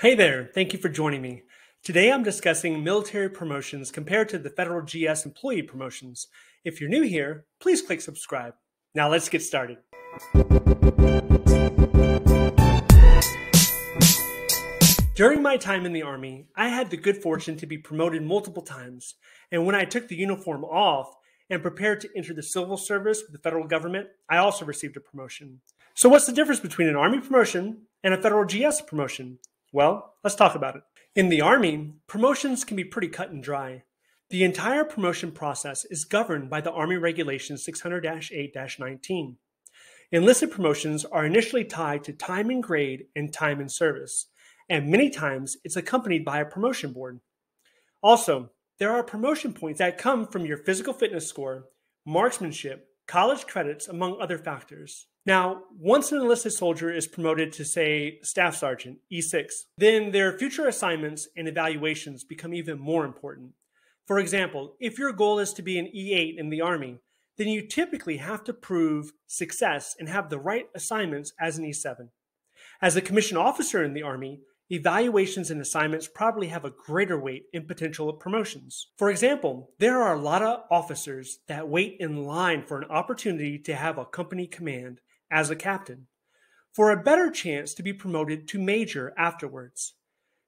Hey there, thank you for joining me. Today I'm discussing military promotions compared to the federal GS employee promotions. If you're new here, please click subscribe. Now let's get started. During my time in the Army, I had the good fortune to be promoted multiple times, and when I took the uniform off and prepared to enter the civil service with the federal government, I also received a promotion. So what's the difference between an Army promotion and a federal GS promotion? Well, let's talk about it. In the Army, promotions can be pretty cut and dry. The entire promotion process is governed by the Army Regulation 600-8-19. Enlisted promotions are initially tied to time in grade and time in service, and many times it's accompanied by a promotion board. Also, there are promotion points that come from your physical fitness score, marksmanship, college credits, among other factors. Now, once an enlisted soldier is promoted to, say, Staff Sergeant, E6, then their future assignments and evaluations become even more important. For example, if your goal is to be an E8 in the Army, then you typically have to prove success and have the right assignments as an E7. As a commissioned officer in the Army, evaluations and assignments probably have a greater weight in potential promotions. For example, there are a lot of officers that wait in line for an opportunity to have a company command as a captain, for a better chance to be promoted to major afterwards.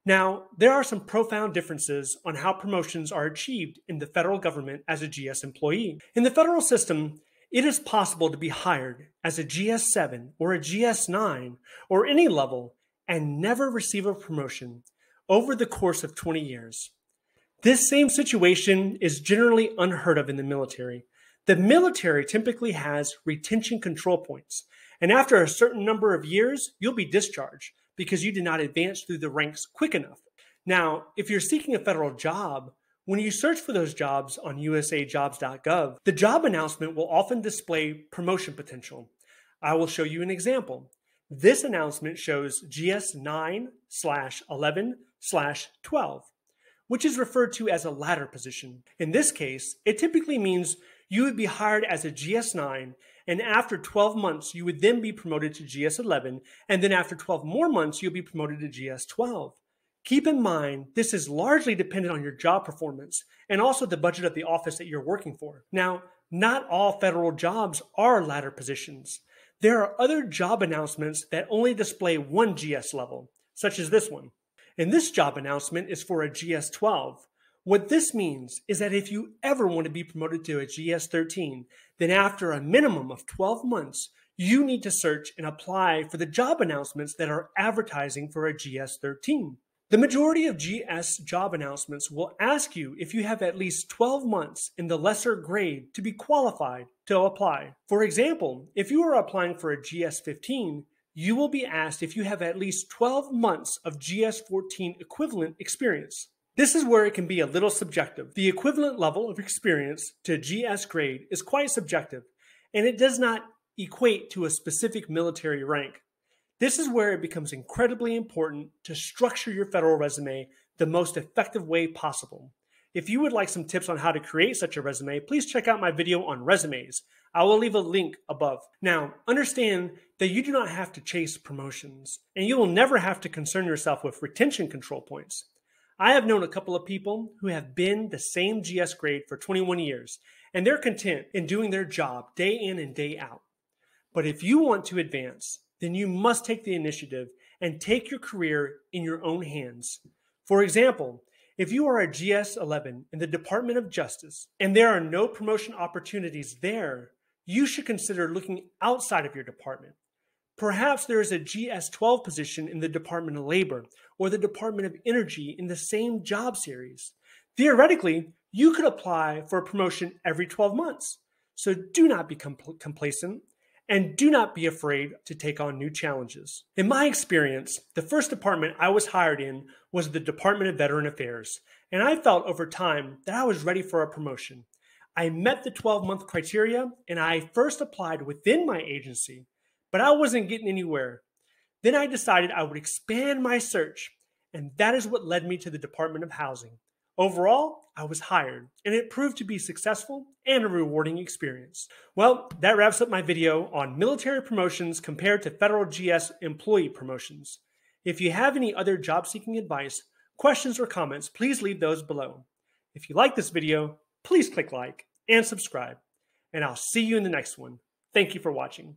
Now, there are some profound differences on how promotions are achieved in the federal government as a GS employee. In the federal system, it is possible to be hired as a GS7 or a GS9 or any level and never receive a promotion over the course of 20 years. This same situation is generally unheard of in the military. The military typically has retention control points, and after a certain number of years, you'll be discharged because you did not advance through the ranks quick enough. Now, if you're seeking a federal job, when you search for those jobs on usajobs.gov, the job announcement will often display promotion potential. I will show you an example. This announcement shows GS9/11/12, which is referred to as a ladder position. In this case, it typically means you would be hired as a GS9, and after 12 months, you would then be promoted to GS11, and then after 12 more months, you'll be promoted to GS12. Keep in mind, this is largely dependent on your job performance and also the budget of the office that you're working for. Now, not all federal jobs are ladder positions. There are other job announcements that only display one GS level, such as this one. And this job announcement is for a GS12. What this means is that if you ever want to be promoted to a GS13, then after a minimum of 12 months, you need to search and apply for the job announcements that are advertising for a GS13. The majority of GS job announcements will ask you if you have at least 12 months in the lesser grade to be qualified to apply. For example, if you are applying for a GS15, you will be asked if you have at least 12 months of GS14 equivalent experience. This is where it can be a little subjective. The equivalent level of experience to GS grade is quite subjective, and it does not equate to a specific military rank. This is where it becomes incredibly important to structure your federal resume the most effective way possible. If you would like some tips on how to create such a resume, please check out my video on resumes. I will leave a link above. Now, understand that you do not have to chase promotions, and you will never have to concern yourself with retention control points. I have known a couple of people who have been the same GS grade for 21 years, and they're content in doing their job day in and day out. But if you want to advance, then you must take the initiative and take your career in your own hands. For example, if you are a GS11 in the Department of Justice and there are no promotion opportunities there, you should consider looking outside of your department. Perhaps there is a GS12 position in the Department of Labor or the Department of Energy in the same job series. Theoretically, you could apply for a promotion every 12 months. So do not become complacent. And do not be afraid to take on new challenges. In my experience, the first department I was hired in was the Department of Veteran Affairs, and I felt over time that I was ready for a promotion. I met the 12-month criteria, and I first applied within my agency, but I wasn't getting anywhere. Then I decided I would expand my search, and that is what led me to the Department of Housing. Overall, I was hired, and it proved to be successful and a rewarding experience. Well, that wraps up my video on military promotions compared to federal GS employee promotions. If you have any other job seeking advice, questions, or comments, please leave those below. If you like this video, please click like and subscribe, and I'll see you in the next one. Thank you for watching.